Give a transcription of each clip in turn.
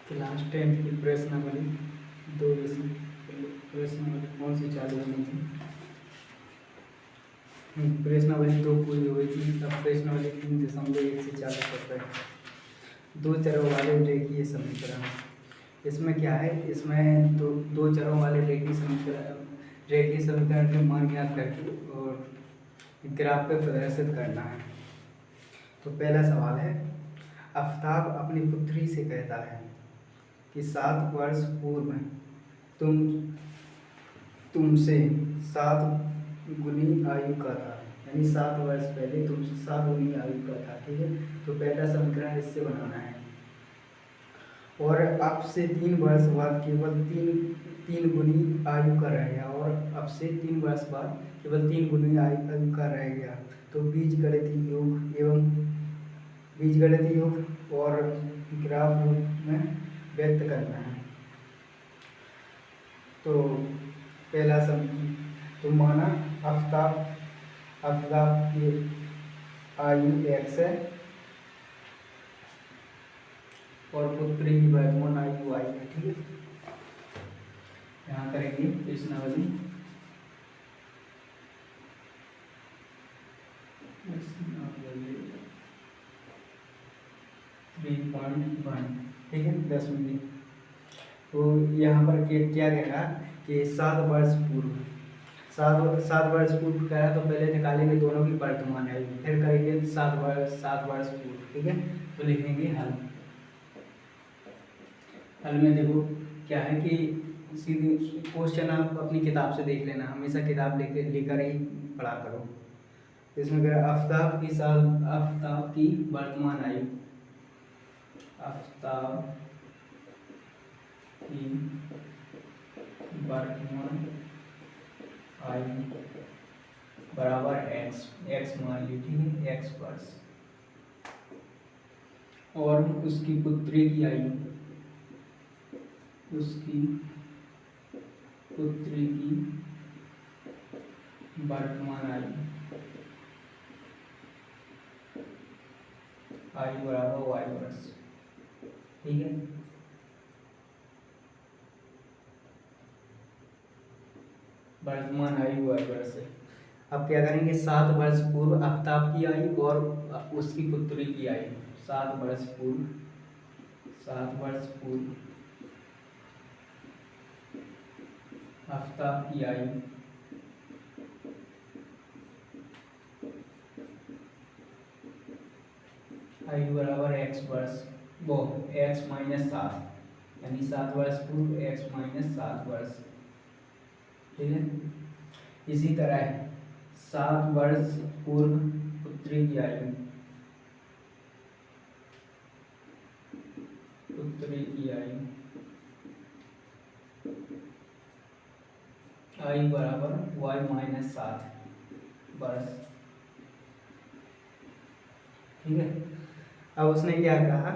Class 10 की प्रश्नावली 2 इसमें प्रश्नावली कौन सी चालू होनी थी? प्रश्नावली 2 पूरी हुई थी। अब प्रश्नावली 3.1 से चालू करते हैं। दो चरों वाले रेखीय समीकरण। इसमें क्या है, इसमें दो चरों वाले रेखीय समीकरण के मान ज्ञात करके और ग्राफ पे प्रदर्शित करना है। तो पहला सवाल है, आफताब अपनी पुत्री से कहता है कि 7 वर्ष पूर्व तुमसे 7 गुनी आयु का था, यानी 7 वर्ष पहले तुमसे 7 गुनी आयु का था। ठीक है, तो पहला समीकरण इससे बनाना है। और अब से 3 वर्ष बाद केवल तीन गुनी आयु का रह गया, और अब से 3 वर्ष बाद केवल 3 गुनी आयु का रह गया। तो बीजगणितीय योग और ग्राफ रूप में व्यक्त करना है। तो पहला तो माना आफताब की आयु x है और पुत्री की वर्तमान आयु y है। ठीक है, यहाँ करेंगे प्रश्नावली 3.1। ठीक है, 10 मिनट। तो यहाँ पर क्या कह रहा कि 7 वर्ष पूर्व कह रहा, तो पहले निकालेंगे दोनों की वर्तमान आयु, फिर करेंगे 7 वर्ष पूर्व। ठीक है, तो लिखेंगे हल में देखो क्या है कि सीधी क्वेश्चन आप अपनी किताब से देख लेना, हमेशा किताब लेकर ही पढ़ा करो। इसमें कह रहा आफताब की वर्तमान आयु, आफताब की वर्तमान आयु बराबर x मान ली। ठीक है, x वर्ष, और उसकी पुत्री की आयु, उसकी पुत्री की वर्तमान आयु बराबर y वर्ष। ठीक है, वर्तमान आयु y वर्ष है। अब क्या करेंगे, 7 वर्ष पूर्व आफताब की आयु और उसकी पुत्री की आयु। 7 वर्ष पूर्व आफताब की आयु बराबर x वर्ष, वो x - 7, यानी 7 वर्ष पूर्व x - 7 वर्ष। ठीक है, इसी तरह 7 वर्ष पूर्व पुत्री की आयु बराबर y - 7 वर्ष। ठीक है, अब उसने क्या कहा,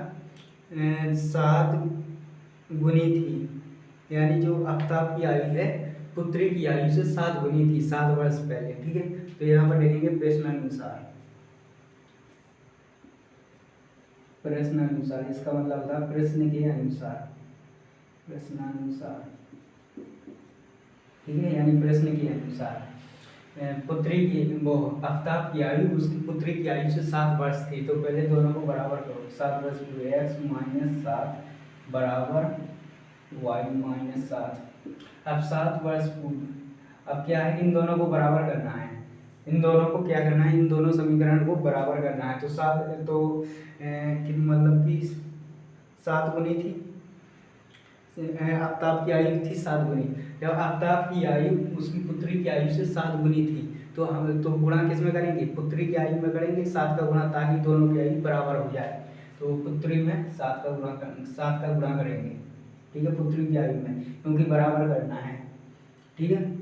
7 गुनी थी, यानी जो आफताब की आयु है पुत्री की आयु से 7 गुनी थी 7 वर्ष पहले। ठीक है, तो यहाँ पर लिखेंगे प्रश्नानुसार। इसका मतलब होता है प्रश्न के अनुसार, प्रश्नानुसार। ठीक है, यानी प्रश्न के अनुसार पुत्री की वो आफताब की आयु उसकी पुत्री की आयु से 7 वर्ष थी। तो पहले दोनों को बराबर करो, 7 वर्ष पूरे x - 7 बराबर y - 7। अब 7 वर्ष पूर्व, अब क्या है, इन दोनों को बराबर करना है। इन दोनों को क्या करना है, इन दोनों समीकरण को बराबर करना है। तो मतलब कि 7 गुनी थी, आफताब की आयु थी 7 गुनी। जब आफताब की आयु उसकी पुत्री की आयु से 7 गुनी थी, तो हम तो गुणा किस में करेंगे, पुत्री की आयु में करेंगे 7 का गुणा, ताकि दोनों की आयु बराबर हो जाए। तो पुत्री में 7 का गुणा करेंगे। ठीक है, पुत्री की आयु में, क्योंकि बराबर करना है। ठीक है,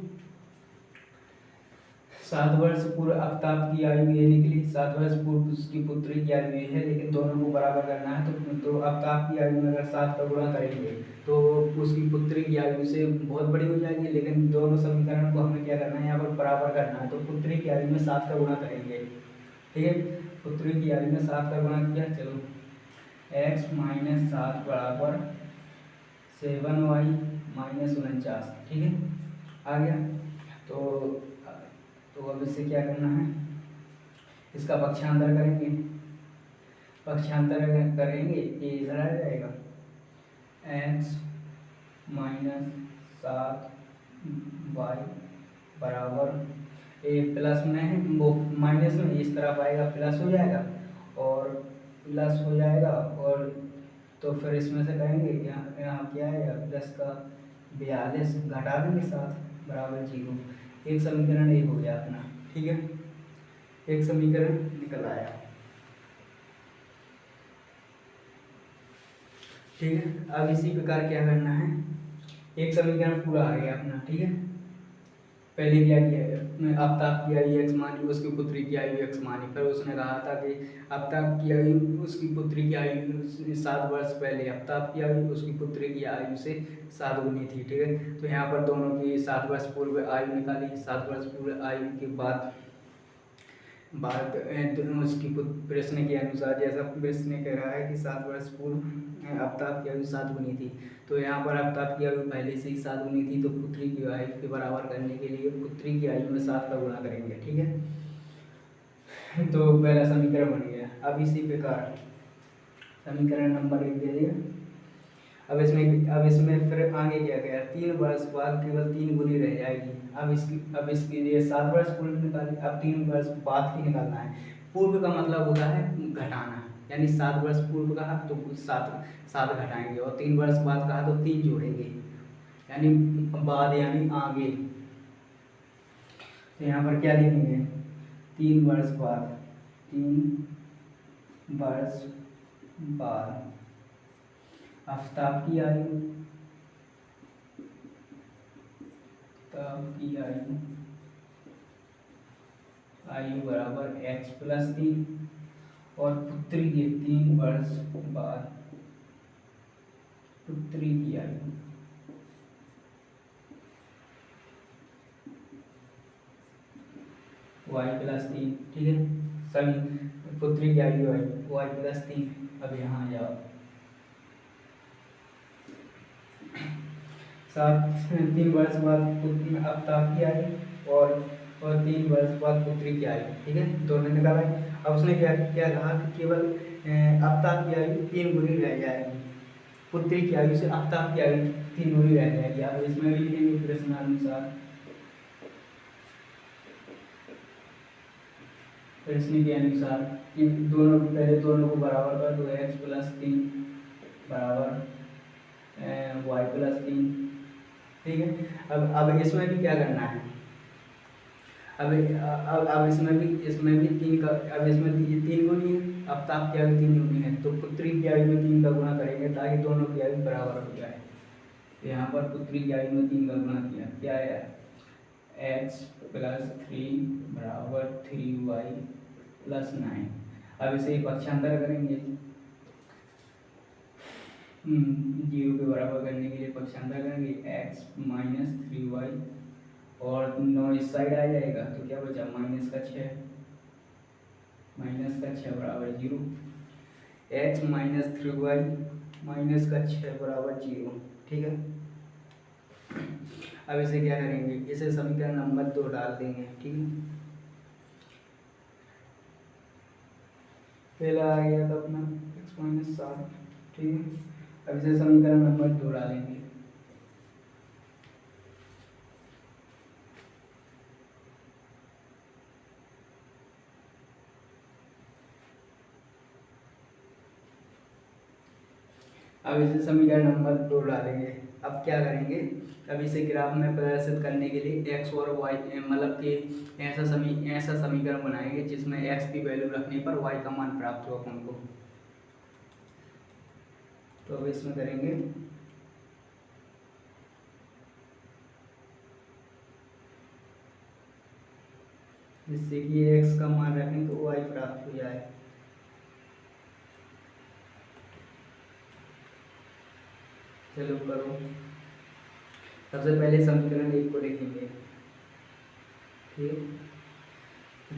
7 वर्ष पूर्व आफताब की आयु ये निकली, 7 वर्ष पूर्व उसकी पुत्री की आयु ये है, लेकिन दोनों को बराबर करना है। तो आफताब की आयु में अगर 7 का गुणा करेंगे तो उसकी पुत्री की आयु से बहुत बड़ी हो जाएगी, लेकिन दोनों समीकरण को हमें क्या करना है, यहाँ पर बराबर करना है। तो पुत्री की आयु में 7 का गुणा करेंगे। ठीक है, पुत्री की आयु में 7 का गुणा किया, चलो x - 7 बराबर 7y माइनस 49, ठीक है, आ गया। तो अब इससे क्या करना है, इसका पक्षांतर करेंगे, पक्षांतर करेंगे ये इधर आ जाएगा, x माइनस 7y बराबर, ये प्लस में है वो माइनस में इस तरफ आएगा, प्लस हो जाएगा और प्लस हो जाएगा, और तो फिर इसमें से कहेंगे यहाँ क्या आएगा, प्लस का 42 घटा देंगे 7 बराबर 0। एक समीकरण एक हो गया अपना, ठीक है, एक समीकरण निकल आया, ठीक है। अब इसी प्रकार क्या करना है, एक समीकरण पूरा आ गया अपना, ठीक है। पहले क्या किया, आफ्ताब की आयु x मानी, उसकी पुत्री की आयु x मानी, फिर उसने कहा था कि आफ्ताब की आयु उसकी पुत्री की आयु 7 वर्ष पहले आफ्ताब की आयु उसकी पुत्री की आयु से 7 गुनी थी, ठीक है। तो यहाँ पर दोनों की 7 वर्ष पूर्व आयु निकाली, 7 वर्ष पूर्व आयु के बाद उसकी प्रश्न के अनुसार, जैसा प्रश्न कह रहा है कि 7 वर्ष पूर्व आफ्ताब की आयु 7 गुनी थी, तो यहाँ पर आफ्ताब की आयु पहले से ही 7 गुनी थी, तो पुत्री की आयु के बराबर करने के लिए पुत्री की आयु में 7 का गुणा करेंगे, ठीक है। तो पहला समीकरण बन गया। अब इसी प्रकार समीकरण नंबर 1 दे दिया। अब इसमें फिर आगे क्या गया, 3 वर्ष बाद केवल 3 गुनी रह जाएगी। अब इसके लिए 7 वर्ष पूर्व निकाली, अब 3 वर्ष बाद की निकालना है। पूर्व का मतलब होता है घटाना, यानी 7 वर्ष पूर्व कहा तो 7 घटाएंगे, और 3 वर्ष बाद कहा तो 3 जोड़ेंगे, यानी बाद यानी आगे। तो यहाँ पर क्या लिखेंगे, 3 वर्ष बाद, 3 वर्ष बाद आफ्ताब की आयु, आयु बराबर x प्लस 3, और पुत्री के 3 वर्ष बाद पुत्री की आयु y प्लस 3, ठीक है। सभी पुत्री की आयु y प्लस 3। अब यहाँ आ जाओ, 3 वर्ष बाद आफ्ताब की आयु और 3 वर्ष बाद पुत्री की आयु, ठीक है, दोनों निकाला। अब उसने क्या क्या कहा कि केवल आफ्ताब की आयु 3 गुनी रह जाएगी, पुत्री की आयु से आफ्ताब की आयु 3 गुनी रह जाएगी। अब इसमें भी लिखेंगे प्रश्नानुसार, प्रश्न के अनुसार कि दोनों पहले दोनों को बराबर कर दो, x प्लस 3 बराबर y प्लस 3, ठीक है। अब इसमें भी क्या करना है, अब इसमें भी 3 का, अब इसमें ये 3 गुनी है, आफ्ताब की आयु 3 गुनी है, तो पुत्री की आयु में 3 का गुणा करेंगे ताकि दोनों की आयु बराबर हो जाए। तो यहाँ पर पुत्री की आयु में 3 का गुणा किया, क्या है, x प्लस 3 बराबर 3y प्लस 9। अब इसे पक्षांतर करेंगे, 0 के बराबर करने के लिए पक्षांतर करेंगे, x माइनस 3y और 9 इस साइड आ जाएगा, तो क्या बचा, माइनस का 6 बराबर 0, x माइनस 3y माइनस का 6 बराबर 0, ठीक है। अब इसे क्या करेंगे, इसे समीकरण नंबर 2 डाल देंगे, ठीक है। पहला आ गया था अपना x माइनस 7, ठीक है। अब इसे समीकरण नंबर 2 डालेंगे, अब इसे समीकरण नंबर 2 डालेंगे। अब क्या करेंगे, अब इसे ग्राफ में प्रदर्शित करने के लिए x और y मतलब कि ऐसा समीकरण बनाएंगे जिसमें x की वैल्यू रखने पर y का मान प्राप्त हो अपन को। तो अब इसमें करेंगे, जिससे कि x का मान रखें तो y प्राप्त हो जाए। चलो करो, सबसे पहले समीकरण 1 को लिखेंगे, ठीक है।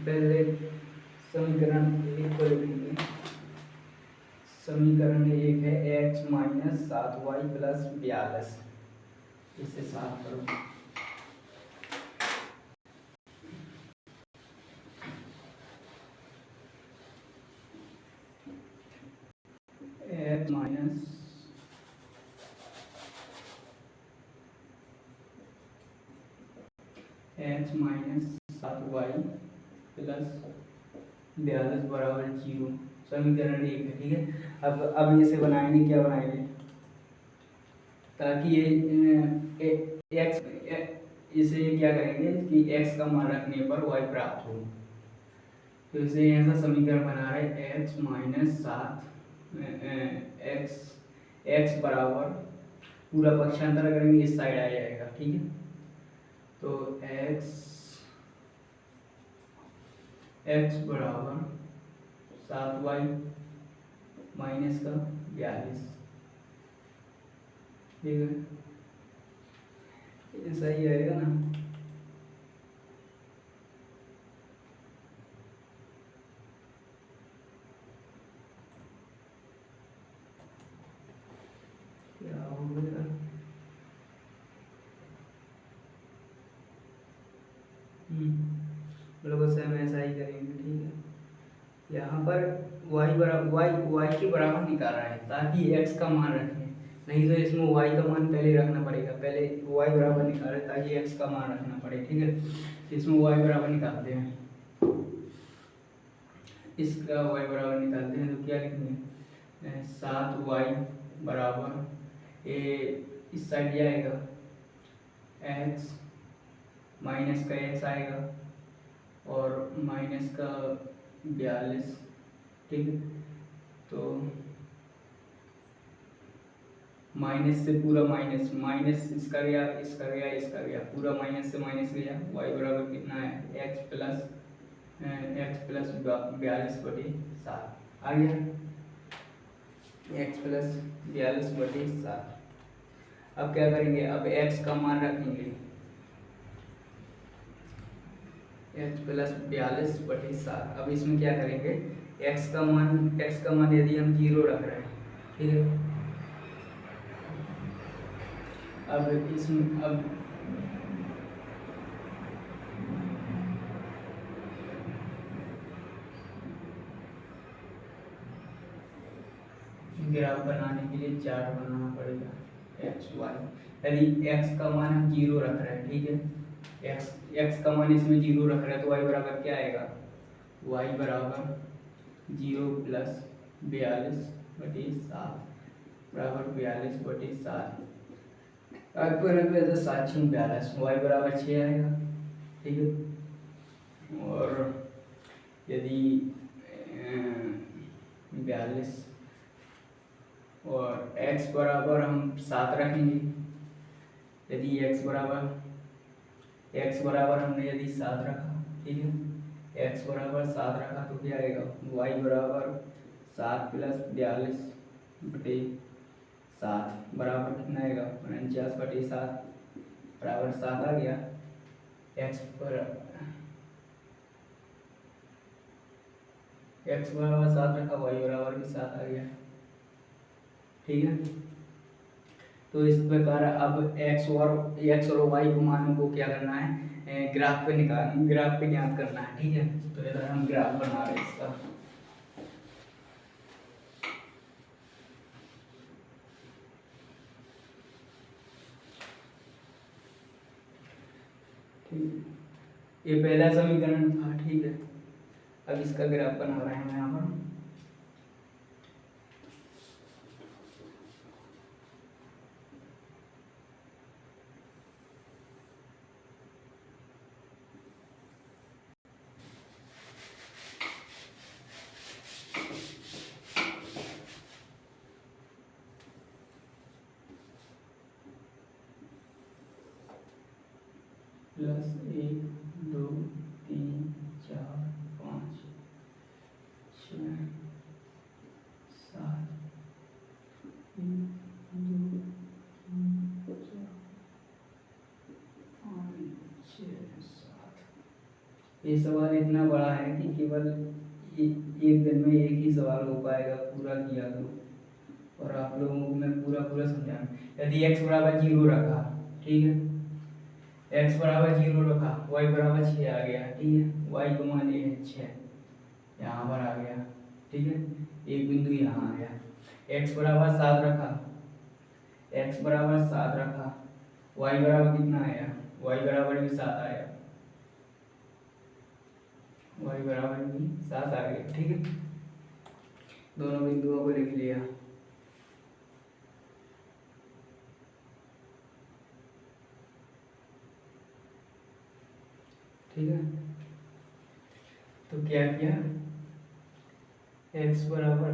पहले समीकरण 1 को लिखेंगे, समीकरण एक है x माइनस 7y प्लस 42, इसे साफ करो। x माइनस 7y प्लस 42 बराबर 0, समीकरण एक है। ठीक है, अब इसे बनाएंगे, क्या बनाएंगे ताकि ये एक्स, इसे क्या करेंगे कि x का मान रखने पर y प्राप्त हो। तो इसे ऐसा समीकरण बना रहे x माइनस 7 x बराबर, पूरा पक्षांतर करेंगे इस साइड आ जाएगा। ठीक है, तो x बराबर 7y माइनस का 42। ठीक है, ये सही आएगा ना। क्या हो गया, बिल्कुल सेम ऐसा ही करेंगे। ठीक है, यहाँ पर y बराबर y के बराबर निकाल रहा है ताकि x का मान रखें, नहीं तो इसमें y का मान पहले रखना पड़ेगा। पहले y बराबर निकाले ताकि x का मान रखना पड़े। ठीक है, इसमें y बराबर निकालते हैं, इसका y बराबर निकालते हैं तो क्या लिखेंगे 7y बराबर इस साइड जाएगा x माइनस का x आएगा और माइनस का 42। ठीक है, तो माइनस से पूरा माइनस, माइनस इसका गया, इसका गया, इसका गया, पूरा माइनस से माइनस गया। y बराबर कितना है x प्लस 42/7 आ गया, x प्लस 42/7। अब क्या करेंगे, अब x का मान रखेंगे x प्लस 42/7। अब इसमें क्या करेंगे, x का मान यदि हम 0 रख रहे हैं। ठीक है, अब इसमें अब ग्राफ बनाने के लिए चार्ट बनाना पड़ेगा एक्स वाई। यदि x का मान हम 0 रख रहे हैं, ठीक है, x का मान इसमें 0 रख रहे हैं तो y बराबर क्या आएगा, y बराबर 0 प्लस 42/7 बराबर 42/7। तो 7×42 y बराबर 6 आएगा। ठीक है, और यदि 42 और x बराबर हम 7 रखेंगे, यदि x बराबर हमने यदि 7 रखा, ठीक है, x बराबर 7 रखा तो क्या आएगा, y बराबर 7 प्लस 42/7 बराबर कितना आएगा 49/7 बराबर 7 आ गया। x बराबर 7 रखा, y बराबर भी 7 आ गया। ठीक है, तो इस प्रकार अब x और y को मानों को क्या करना है, ग्राफ पे ज्ञात करना है। ठीक है, तो इधर हम ग्राफ बना रहे हैं इसका। ठीक, ये पहला समीकरण था। ठीक है, अब इसका ग्राफ बना रहे हैं यहाँ पर। प्लस 1 2 3 4 5 6 7 1 2 3 4 5 6 7। ये सवाल इतना बड़ा है कि केवल एक दिन में एक ही सवाल हो पाएगा पूरा किया करो और आप लोगों को मैं पूरा पूरा समझाऊँ। यदि x बराबर 0 रखा, ठीक है, x बराबर 0 रखा, y बराबर 6 आ गया, ठीक है, y को मान ये 6 यहाँ पर आ गया, ठीक है, एक बिंदु यहाँ आ गया। x बराबर 7 रखा, x बराबर 7 रखा, y बराबर कितना आया, y बराबर भी 7 आया, y बराबर भी 7 आ गया, ठीक है। दोनों बिंदुओं को लिख लिया। ठीक है, तो क्या किया, x बराबर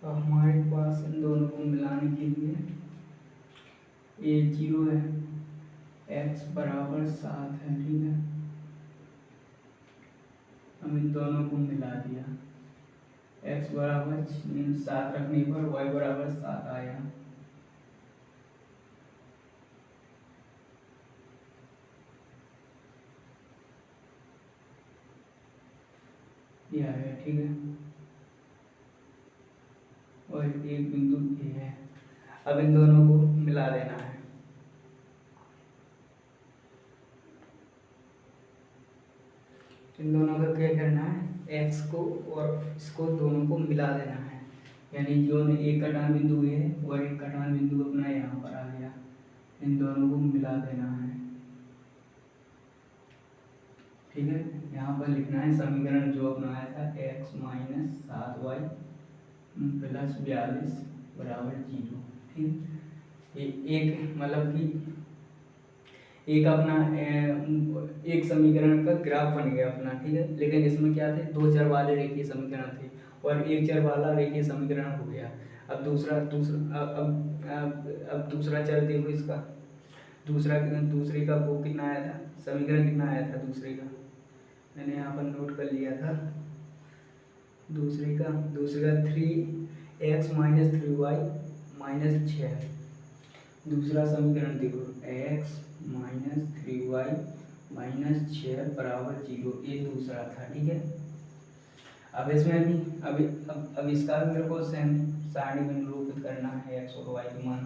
हमारे पास इन दोनों को मिलाने के लिए ये 0 है, x बराबर 7 है, ठीक है, हम इन दोनों को मिला दिया। x बराबर 7 रखने पर y बराबर 7 आया, यह है, ठीक है, और एक बिंदु ये है। अब इन दोनों को मिला देना है। इन दोनों का क्या करना है, x को और इसको दोनों को मिला देना है, यानी जो एक कटान बिंदु है और एक कटान बिंदु अपना यहाँ पर आ गया, इन दोनों को मिला देना है, ठीक है। यहाँ पर लिखना है समीकरण जो अपना आया था, x माइनस 7y प्लस 42 बराबर 0, ठीक। एक मतलब कि एक अपना एक समीकरण का ग्राफ बन गया अपना, ठीक है, लेकिन इसमें क्या थे, दो चर वाले रेखीय समीकरण थे और एक चर वाला रेखीय समीकरण हो गया। अब अब दूसरा चर देखो इसका, दूसरे का वो कितना आया था, समीकरण कितना आया था दूसरे का, मैंने यहाँ पर नोट कर लिया था। दूसरे का 3x माइनस 3y माइनस 6, दूसरा समीकरण देखो, x माइनस 3y माइनस 6 बराबर 0, ये दूसरा था, ठीक है। अब इसमें भी अब इसका भी मेरे को सेम सारणी में निरूपित करना है, x और y के मान।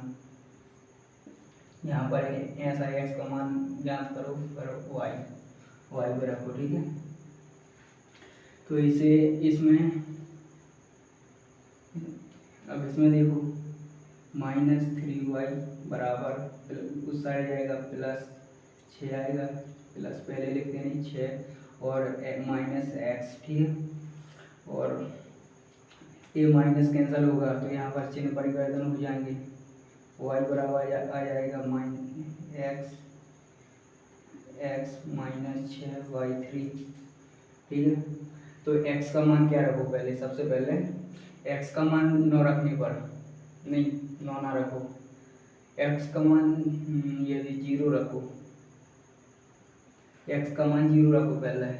यहाँ पर ऐसा x का मान ज्ञात करो, y पर रखो, ठीक है। तो इसे अब इसमें देखो माइनस 3y बराबर उस साइड जाएगा प्लस 6 आएगा, प्लस पहले लिखते नहीं 6 और माइनस x, ठीक है, और ये माइनस कैंसिल होगा तो यहाँ पर चिन्ह परिवर्तन हो जाएंगे, y बराबर आ जाएगा x माइनस 6y3, ठीक है। तो x का मान क्या रखो, पहले सबसे पहले x का मान 9 रखने पर, नहीं 9 ना रखो, x का मान यदि 0 रखो, x का मान 0 रखो, पहले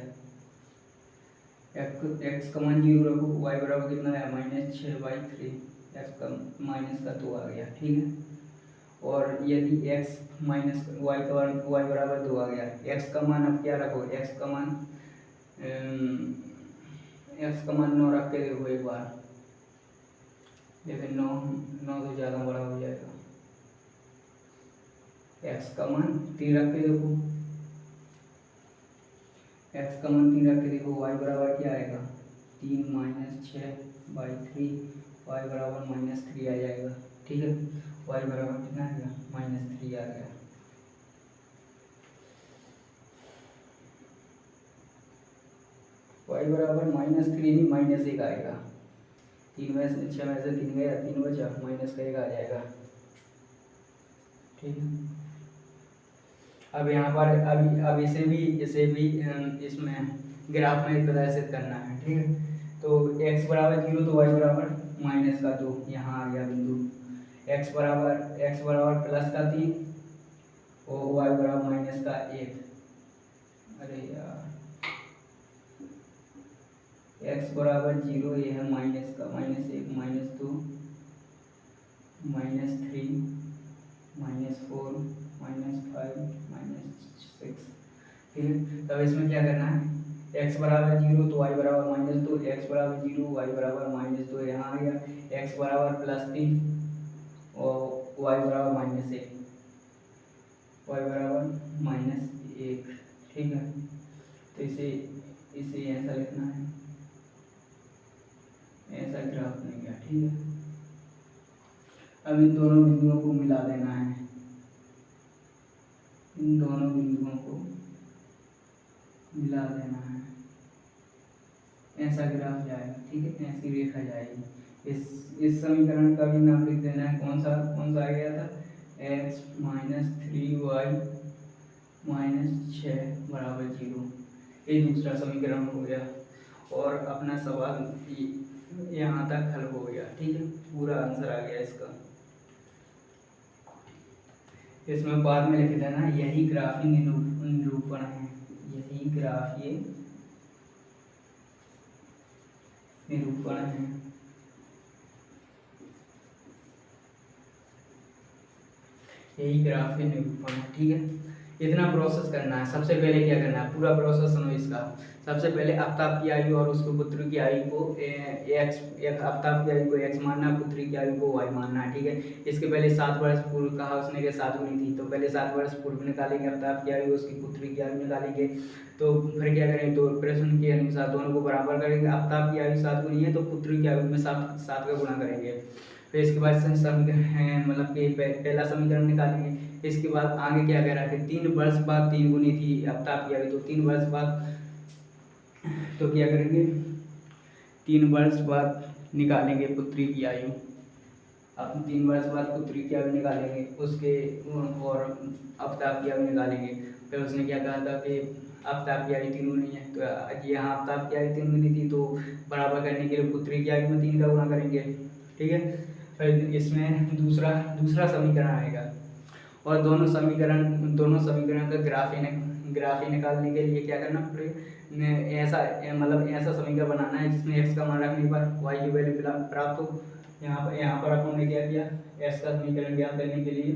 x का मान 0 रखो, y बराबर कितना है माइनस 6y3, x का माइनस का 2 आ गया, ठीक है। और यदि x माइनस y बराबर 2 आ गया, x का मान अब क्या रखो, x का मान 9 रख के देखो एक बार, लेकिन 9 तो ज़्यादा बड़ा हो जाएगा। x का मान 3 रख के देखो, x का मान 3 रख के देखो, y बराबर क्या आएगा 3 माइनस 6/3, y बराबर माइनस 3 आ जाएगा, ठीक है। y बराबर कितना आ गया माइनस 3 आ गया। y बराबर माइनस 3 नहीं माइनस 1 आएगा, 3 में से 6 में से 3 गया, 3 बचा, माइनस का 1 आ जाएगा, ठीक है। अब यहाँ पर अब इसे भी इसमें ग्राफ में प्रदर्शित करना है, ठीक है। तो x बराबर 0 तो y बराबर माइनस का 2 यहाँ आ गया बिंदु, x बराबर प्लस का 3 और y बराबर माइनस का 1, अरे यार x बराबर 0 ये है माइनस का -1 -2 -3 -4 -5 -6। ठीक है, तब इसमें क्या करना है, x बराबर 0 तो y बराबर -2, x बराबर 0 y बराबर -2 यहाँ आ गया, x बराबर +3 और y बराबर -1, y बराबर -1। ठीक है, तो इसे इसे ऐसा लिखना है, ऐसा ग्राफ बन गया। ठीक है, अब इन दोनों बिंदुओं को मिला देना है, इन दोनों बिंदुओं को मिला देना है, ऐसा ग्राफ जाएगा। ठीक है, ऐसी रेखा जाएगी। इस समीकरण का भी नाम लिख देना है, कौन सा आ गया था, x -3y -6 बराबर 0। ये दूसरा समीकरण हो गया और अपना सवाल यहाँ तक हल हो गया। ठीक है, पूरा आंसर आ गया इसका। इसमें बाद में लिख देना यही ग्राफीय निरूपण है, यही ग्राफीय निरूपण है। यही ग्राफीय निरूपण है। ठीक है, इतना प्रोसेस करना है। सबसे पहले क्या करना है, पूरा प्रोसेस सुनो इसका। सबसे पहले आफ्ताब की आयु और उसके पुत्र की आयु को आफ्ताब की आयु को x मानना, पुत्री की आयु को y मानना है। ठीक है, इसके पहले 7 वर्ष पूर्व कहा उसने कि 7 हुई थी, तो पहले 7 वर्ष पूर्व निकालेंगे आफ्ताब की आयु, उसकी पुत्री की आयु निकालेंगे। तो फिर क्या करेंगे, तो प्रश्न के अनुसार दोनों को बराबर करेंगे। आफ्ताब की आयु 7 गुनी है तो पुत्री की आयु में 7 का गुणा करेंगे। फिर इसके बाद समीकरण मतलब कि पहला समीकरण निकालेंगे। इसके बाद आगे क्या कह रहा है, 3 वर्ष बाद 3 गुनी थी आफ्ताब की आयु, तो 3 वर्ष बाद तो क्या करेंगे, 3 वर्ष बाद निकालेंगे पुत्री की आयु। अब 3 वर्ष बाद पुत्री की आयु निकालेंगे, उसके और आफ्ताब की आयु निकालेंगे। फिर उसने क्या कहा था कि आफ्ताब की आयु 3 गुनी है, तो यहाँ आफ्ताब की आयु 3 गुनी थी, तो बराबर करने के लिए पुत्री की आयु में 3 का गुणा करेंगे। ठीक है, फिर इसमें दूसरा समीकरण आएगा और दोनों समीकरण का ग्राफी निकालने के लिए क्या करना पड़ेगा, ऐसा मतलब ऐसा समीकरण बनाना है जिसमें x का मान रखने पर y की वैल्यू प्राप्त हो। यहाँ पर अपन ने क्या किया, x का समीकरण ज्ञात करने के लिए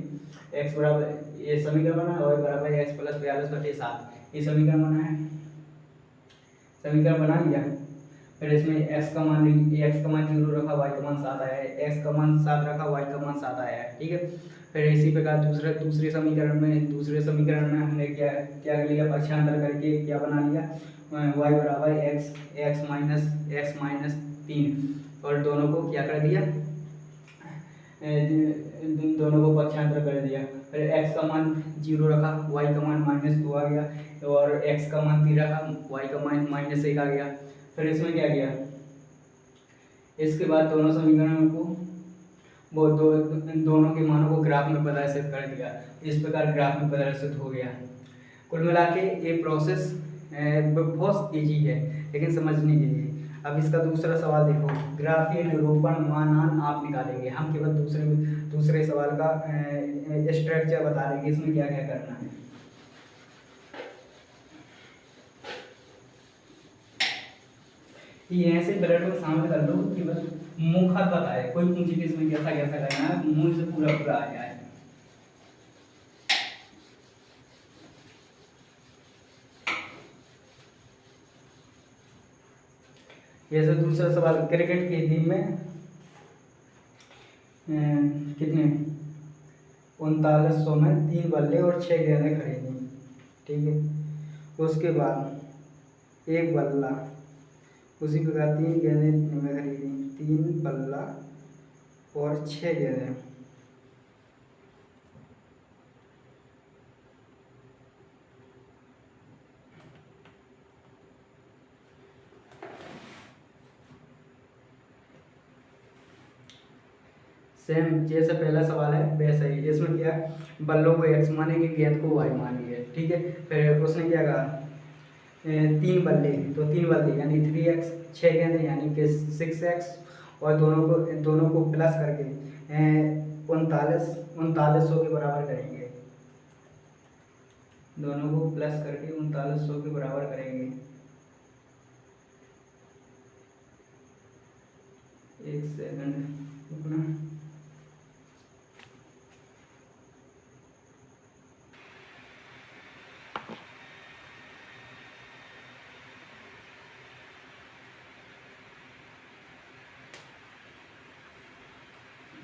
x बराबर ये समीकरण बना, y बराबर x + 42/7 ये समीकरण बना है, समीकरण बना लिया। फिर इसमें x का मान 0 रखा, y का मान 7 आया है, x का मान 7 रखा, y का मान 7 आया है। ठीक है, फिर इसी प्रकार दूसरे समीकरण में हमने क्या क्या लिया, पक्षांतर करके क्या बना लिया, y बराबर x माइनस 3 और दोनों को क्या कर दिया, दोनों को पक्षांतर कर दिया। फिर x का मान 0 रखा, y का मान -2 आ गया और x का मान 3 रखा, y का मान -1 आ गया। फिर इसमें क्या किया, इसके बाद दोनों समीकरणों को दोनों के मानों को ग्राफ में प्रदर्शित कर दिया। इस प्रकार ग्राफ में प्रदर्शित हो गया। कुल मिला के ये प्रोसेस बहुत ईजी है लेकिन समझने के लिए। अब इसका दूसरा सवाल देखो, ग्राफीय निरूपण मानांक आप निकालेंगे। हम केवल दूसरे सवाल का स्ट्रक्चर बता देंगे, इसमें क्या क्या करना है। ये ऐसे ब्लड को शामिल कर लो कि बस मुंह खत बताए, कोई पूछे कि इसमें कैसा कैसा करना है, मुंह से पूरा पूरा आ जाए। जैसे दूसरा सवाल, क्रिकेट की टीम में कितने 3900 में 3 बल्ले और 6 गेंदें खरीदी। ठीक है, उसके बाद एक बल्ला, उसी प्रकार 3 गेंदें में खरीदी, 3 बल्ला और 6 गेंदें। सेम जैसे पहला सवाल है वैसा ही, इसमें क्या बल्लों को x मानेंगे, गेंद को y मानेंगे। ठीक है, फिर उसने क्या कहा, 3 बल्ले तो 3 बल्ले यानी 3x, 6 गेंदें यानी कि 6x और दोनों को प्लस करके 3900 के बराबर करेंगे। दोनों को प्लस करके 3900 के बराबर करेंगे। एक सेकंड रुकना।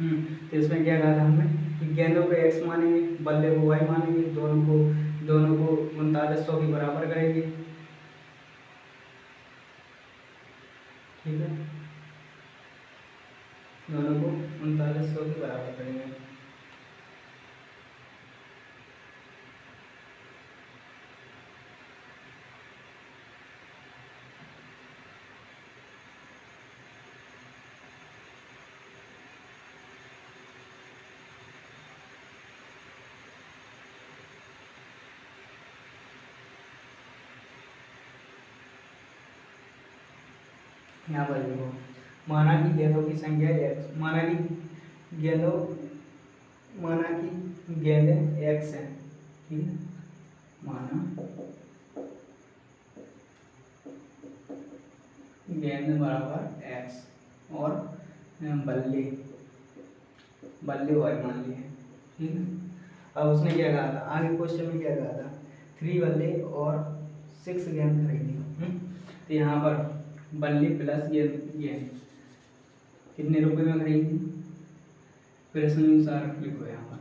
तो इसमें क्या कहा था हमने कि गेंदों को x मानेंगे, बल्ले को y मानेंगे, दोनों को 3900 के बराबर करेंगे। ठीक है, दोनों को 3900 के बराबर करेंगे। यहाँ पर देखो, माना कि गेंदों की संख्या x, माना कि गेंदें x हैं। ठीक है, माना गेंद बराबर x और बल्ले y मान लिए। ठीक है, अब उसने क्या कहा था, आगे क्वेश्चन में क्या कहा था, 3 बल्ले और 6 गेंद खरीदी। तो यहाँ पर बल्ले प्लस गेंद कितने रुपए में खरीदी, प्रश्न अनुसार लिखो यहाँ पर।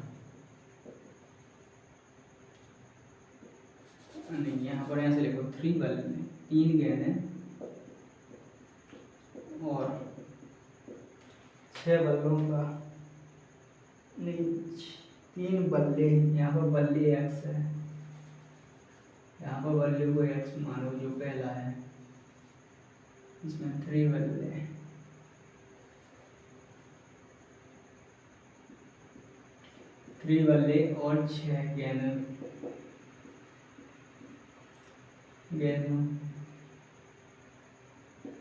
नहीं, यहाँ पर ऐसे लिखो 3 बल्ले, 3 गेंदें और 6 बल्लों का, नहीं 3 बल्ले, यहाँ पर बल्ले x है, यहाँ पर बल्ले को x मानो जो पहला है, इसमें 3 बल्ले, 3 बल्ले और 6 गेंदों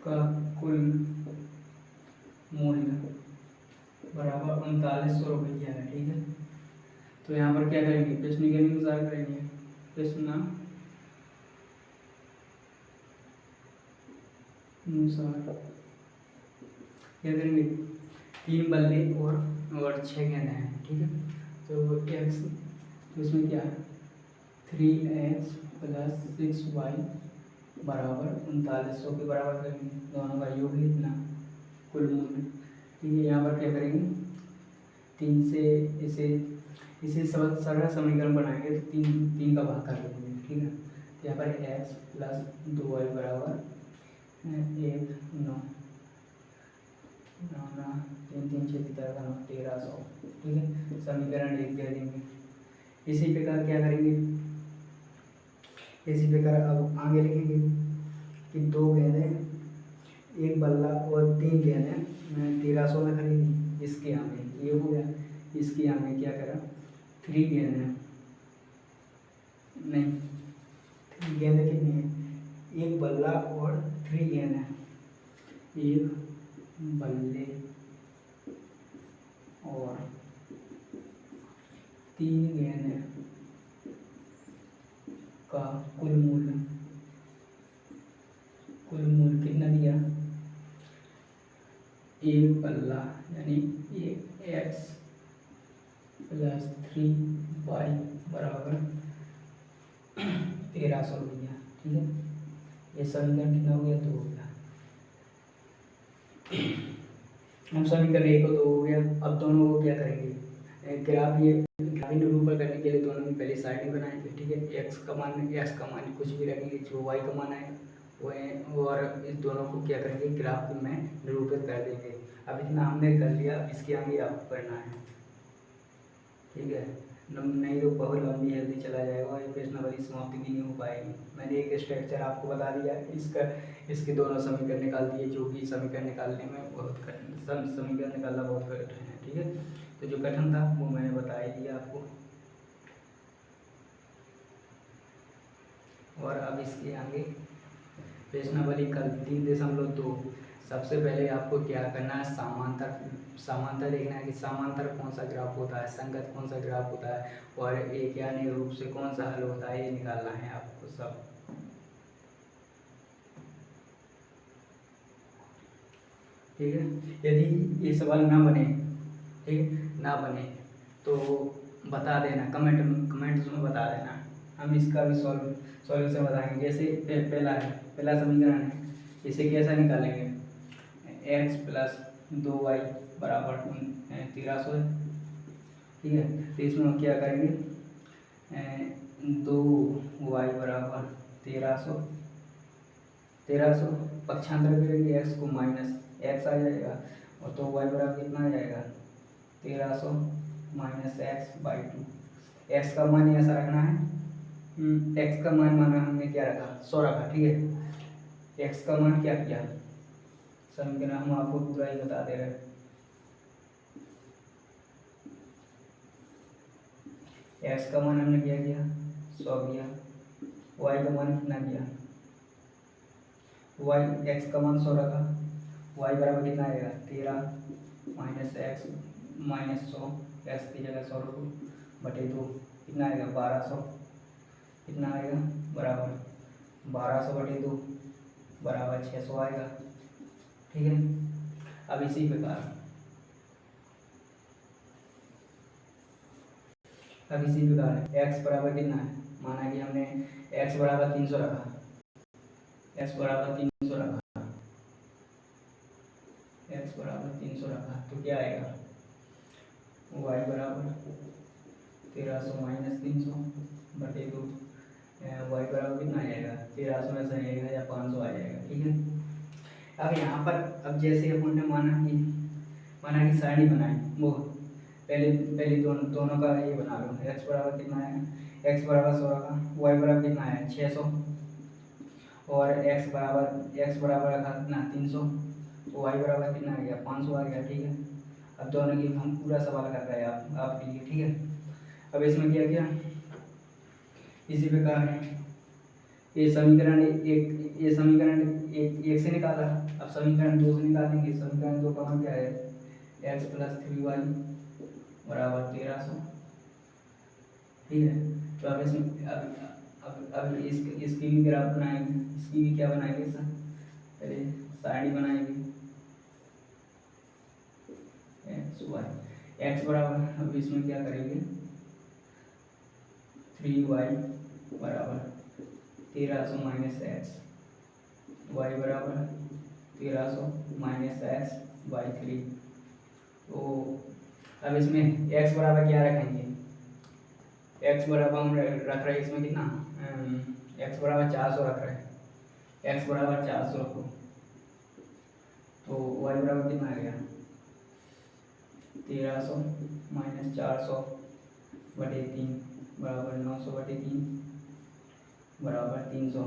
का कुल मूल्य बराबर 3900 रुपया है। ठीक है, तो यहाँ पर क्या करेंगे, प्रश्न के अनुसार करेंगे। प्रश्न अनुसार क्या करेंगे, 3 बल्ले और 6 गेंदें हैं। ठीक है, तो x, तो इसमें क्या है 3x प्लस 6y बराबर 3900 के बराबर करेंगे, दोनों का योग है इतना कुल मूल्य। ठीक है, यहाँ पर क्या करेंगे, 3 से इसे सरल समीकरण बनाएंगे तो 3 का भाग कर लेंगे। ठीक है, तो यहाँ पर x प्लस 2y बराबर 1 9 3 3 6 1300। ठीक है, समीकरण 1 दे देंगे। इसी प्रकार क्या करेंगे, इसी प्रकार अब आगे लिखेंगे कि 2 गेंदें, 1 बल्ला और 3 गेंदें 1300 में खरीदी। इसके आगे ये हो गया, इसके आगे क्या करा, 3 गेंदें, नहीं 3 गेंदें कितनी है, 1 बल्ला और 3 गेंदें, 1 बल्ले और 3 गेंदें का कुल मूल्य कितना दिया, 1 बल्ला यानी 1x प्लस 3y बराबर 1300 रुपया। ठीक है, ये समीकरण कितना हो गया, 2 हो गया। हम समीकरण 1 को 2 हो गया। अब दोनों को क्या करेंगे, ग्राफ ये निरूपण करने के लिए दोनों की पहले साइड ही बनाएंगे। ठीक है, x का मान कुछ भी रखेंगे, जो y का मान है वो है, और इस दोनों को क्या करेंगे, ग्राफ में निरूपित कर देंगे। अब इतना हमने कर लिया, इसके आगे आपको करना है। ठीक है, नहीं तो बहुत लंबी जल्दी चला जाएगा और ये प्रश्नावली समाप्ति भी नहीं हो पाएगी। मैंने एक स्ट्रक्चर आपको बता दिया, इसके दोनों समीकरण निकाल दिए, जो कि समीकरण निकालने में समीकरण निकालना बहुत कठिन है। ठीक है, तो जो कठिन था वो मैंने बता ही दिया आपको। और अब इसके आगे प्रश्नावली कल 3.2। सबसे पहले आपको क्या करना है, समांतर देखना है कि समांतर कौन सा ग्राफ होता है, संगत कौन सा ग्राफ होता है, और एक या अन्य रूप से कौन सा हल होता है, ये निकालना है आपको सब। ठीक है, यदि ये सवाल ना बने, ठीक ना बने तो बता देना, कमेंट्स में बता देना, हम इसका भी सॉल्यूशन बताएंगे। जैसे पहला समीकरण है, इसे कैसा निकालेंगे, x प्लस 2y बराबर 1300 है, ठीक है। तो इसमें हम क्या करेंगे, 2y बराबर 1300, पक्षांतर करेंगे x को माइनस x आ जाएगा, और तो y बराबर कितना आ जाएगा 1300 माइनस एक्स बाई 2। एक्स का मान ऐसा रखना है, एक्स का मान माना हमने क्या रखा 100 रखा, ठीक है। एक्स का मान क्या किया समीकरण हम आपको पूरा ही बता दे रहे हैं। एक्स का मान हमने क्या किया 100 किया, वाई का मान कितना किया, वाई एक्स का मान 100 रखा, वाई बराबर कितना आएगा 13 माइनस एक्स माइनस 100, एक्स की जगह 100 रखो बटे 2, कितना आएगा 1200, कितना आएगा बराबर 1200 बटे 2 बराबर 600 आएगा, ठीक है। अब इसी प्रकार x बराबर कितना है, माना कि हमने x बराबर 300 रखा, x बराबर 300 रखा, x बराबर 300 रखा, तो क्या आएगा y बराबर 1300 माइनस 300 बटे 2, y बराबर कितना आ जाएगा 1300 में से आएगा या 500 आ जाएगा, ठीक है। अब यहाँ पर अब जैसे अपन ने माना कि सारणी बनाई, वो पहले दोनों का ये बना लो। x बराबर कितना है, x बराबर 100 का, y बराबर कितना है 600, और x बराबर रखा कितना 300, तो y बराबर कितना आ गया 500 आ गया, ठीक है। अब दोनों की हम पूरा सवाल कर रहे हैं आपके लिए, ठीक है। अब इसमें क्या किया, इसी प्रकार ये समीकरण एक से निकाला, अब समीकरण 2 से निकालेंगे। समीकरण 2 का मान क्या है x प्लस 3y बराबर 1300, ठीक है। तो अब इसमें अब इसकी भी ग्राफ बनाएंगे, इसकी भी क्या बनाएंगे पहले सारणी बनाएंगे x बराबर, अब इसमें क्या करेंगे 3y बराबर 1300 माइनस एक्स, y बराबर 1300 माइनस एक्स बाई 3। तो अब इसमें x बराबर क्या रखेंगे, x बराबर हम रख रहे हैं इसमें कितना x बराबर 400 रख रहे हैं, x बराबर 400 रखो, तो y बराबर कितना आ गया 1300 माइनस 400 बटे 3 बराबर 900 बटे 3 बराबर 300,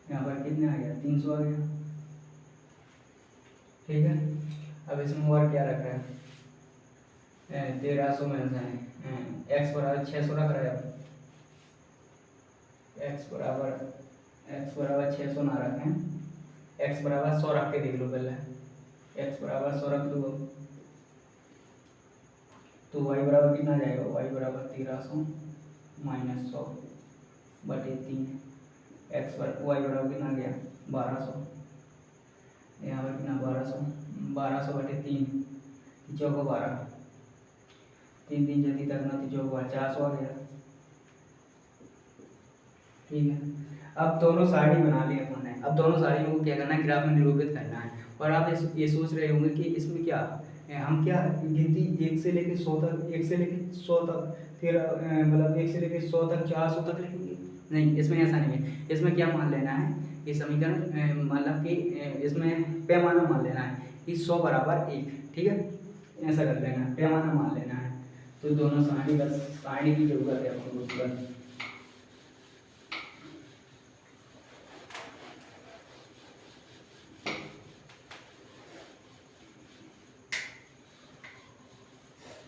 यहाँ पर कितने आ गया 300 आ गया, ठीक है। अब इसमें और क्या रख रहे हैं 1300 में से x बराबर 600 रख रहे हैं, अब x बराबर 600 ना रखें, x बराबर 100 रख के देख लो पहले, x बराबर 100 रख दो, तो y बराबर कितना जाएगा, y बराबर 1300 माइनस 100 बटे 3, x y बराबर कितना गया 1200, यहाँ पर कितना 1200 बटे 3 चौको 12, 3 3 जल्दी तक ना चौको 400 आ गया, ठीक है। अब दोनों सारणी बना ली अपन ने, अब दोनों सारणियों को क्या करना है ग्राफ में निरूपित करना है। और आप ये सोच रहे होंगे कि इसमें क्या हम क्या गिनती 1 से लेकर 100 तक फिर मतलब 1 से लेकर 100 तक 400 तक लिखेंगे, नहीं इसमें ऐसा नहीं है। इसमें क्या मान लेना है कि समीकरण मतलब कि इसमें पैमाना मान लेना है कि 100 बराबर 1, ठीक है, ऐसा कर लेना है, पैमाना मान लेना है। तो दोनों सारणी की जरूरत है आपको तुरंत।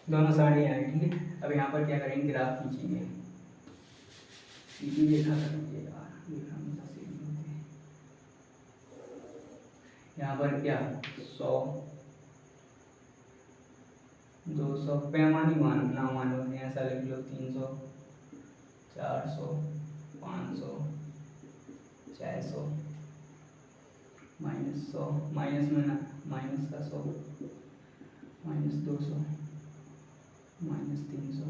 दोनों सारणी आए, ठीक है। अब यहाँ पर क्या करेंगे ग्राफ खींचेंगे, सीधी रेखा करेंगे यार, रेखा हमेशा सीधी होती है। यहाँ पर क्या 100 200 पैमानी ना मानो, ऐसा लिख लो 300 400 500 600 माइनस 100 माइनस में ना माइनस का 100 माइनस 200 माइनस 300,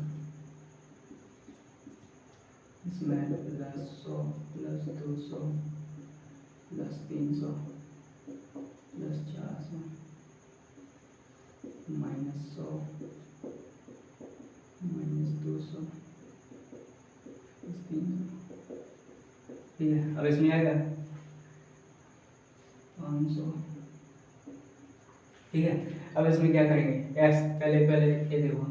इसमें प्लस 100 प्लस 200 प्लस 300 प्लस 400 -100 -200 300। ठीक है, अब इसमें आएगा 500। ठीक है, अब इसमें क्या करेंगे, एक्स पहले ये देखो,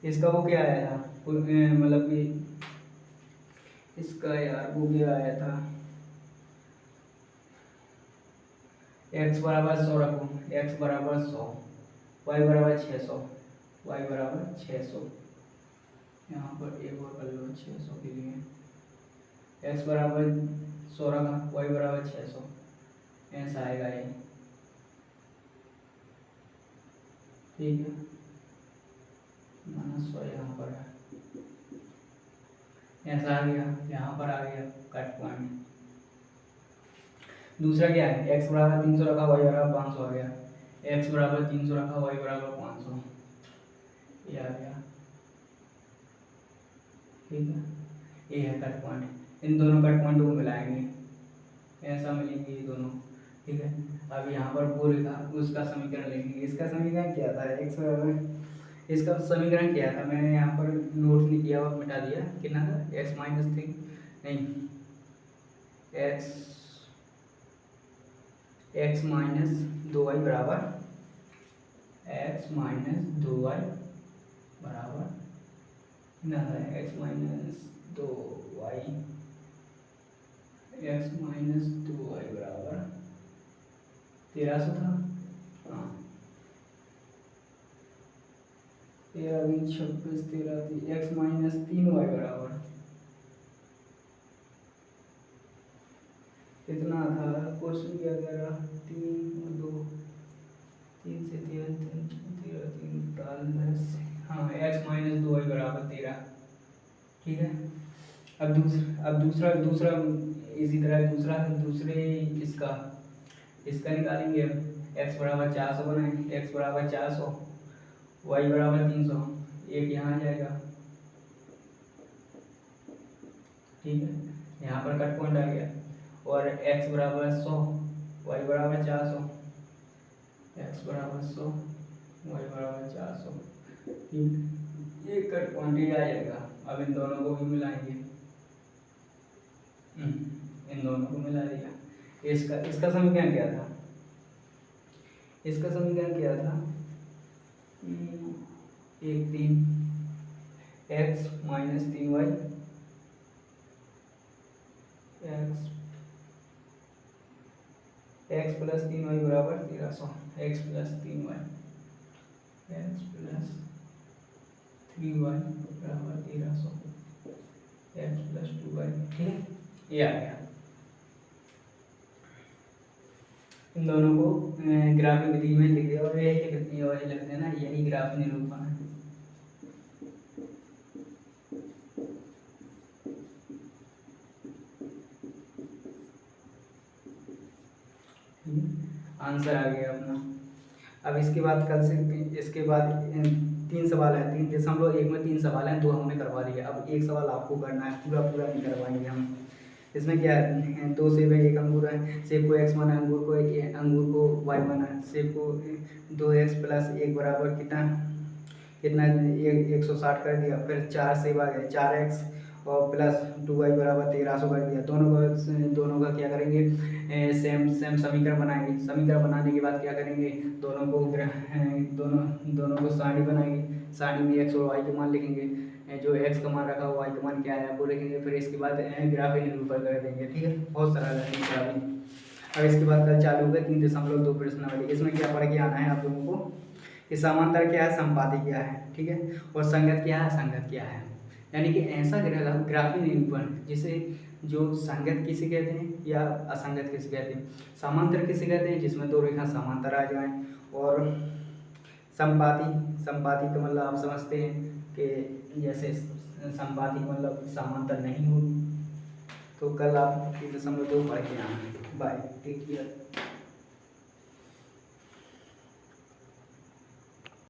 इसका वो क्या आया था, मतलब कि इसका यार वो क्या आया था, x बराबर 100 रखो, x बराबर 100, y बराबर 600, y बराबर 600। यहाँ पर एक और कर लो 600 के लिए, x बराबर 100 रखा, y बराबर 600, ऐसा आएगा ये। ठीक है, -100 यहाँ पर है, ऐसा आ गया, यहाँ पर आ गया कट पॉइंट। दूसरा क्या है, x बराबर 300 रखा, y बराबर 500 आ गया, x बराबर 300 रखा, y बराबर 500, ये आ गया। ठीक है, ये है कट पॉइंट, इन दोनों कट पॉइंट को मिलाएंगे, ऐसा मिलेंगे ये दोनों। ठीक है, अब यहाँ पर वो लिखा, उसका समीकरण लिखेंगे, इसका समीकरण क्या था, x बराबर, इसका समीकरण क्या था, मैंने यहाँ पर नोट नहीं किया और मिटा दिया, कितना था, x माइनस 3 नहीं, x माइनस 2y बराबर, x माइनस 2y बराबर कितना था, x minus 2y, x minus 2y बराबर 1300 था। हाँ, 13 20 26 13, x माइनस 3y बराबर कितना था, क्वेश्चन किया गया 3 और 2, 3 से 13 3 13 3 10, हाँ, x माइनस 2y बराबर 13। ठीक है, अब दूसरा इसी तरह दूसरे इसका निकालेंगे, x बराबर 400 बनाएंगे, x बराबर 400, y बराबर 300, एक यहाँ आ जाएगा। ठीक है, यहाँ पर कट पॉइंट आ गया, और x बराबर 100, y बराबर 400, x बराबर 100, y बराबर 400। ठीक, ये कट पॉइंट ही आ जाएगा। अब इन दोनों को भी मिलाएंगे, इन दोनों को मिला दिया। इसका समीकरण क्या था, इसका समीकरण क्या था, 3 x minus 3y, x plus 3y बराबर 1300, x plus 3y, x plus 3y बराबर 1300, x प्लस 2y। ठीक है, ये आ गया। इन दोनों को ग्राफिक विधि में लिख दिया, और यही लिख देना, यही ग्राफ निरूपण है। आंसर आ गया अपना। अब इसके बाद इसके बाद 3 सवाल है, 3.1 में 3 सवाल हैं, 2 हमने करवा दिए, अब एक सवाल आपको करना है, पूरा नहीं करवाएंगे हम। इसमें क्या है, 2 सेब है, 1 अंगूर है, सेब को x माना, अंगूर को y माना, सेब को 2x प्लस 1 बराबर कितना 160 कर दिया, फिर 4 सेब आ गए, 4x और प्लस 2y बराबर 1300 कर दिया। दोनों का क्या करेंगे, सेम समीकरण बनाएंगे। समीकरण बनाने के बाद क्या करेंगे, दोनों को सारणी बनाएंगे, सारणी में x और y के मान लिखेंगे, जो x का मान रखा हुआ y का मान क्या है वो लिखेंगे, फिर इसके बाद ग्राफिक निरूपण कर देंगे। ठीक है, बहुत सरल है ग्राफिक। अब इसके बाद कल चालू होगा 3.2 प्रश्नावली। इसमें क्या पढ़ के आना है आप लोगों को कि समांतर क्या है, संपाती क्या है, ठीक है, और संगत क्या है, असंगत क्या है। यानी कि ऐसा ग्राफिक निरूपण जिसे जो संगत किसे कहते हैं या असंगत किसे कहते हैं, समांतर किसे कहते हैं जिसमें 2 रेखा समांतर आ जाएं, और संपाती का मतलब आप समझते हैं कि जैसे संपाती मतलब समांतर नहीं होगी। तो कल आप 3.2 पढ़ के आना है। Bye, take care.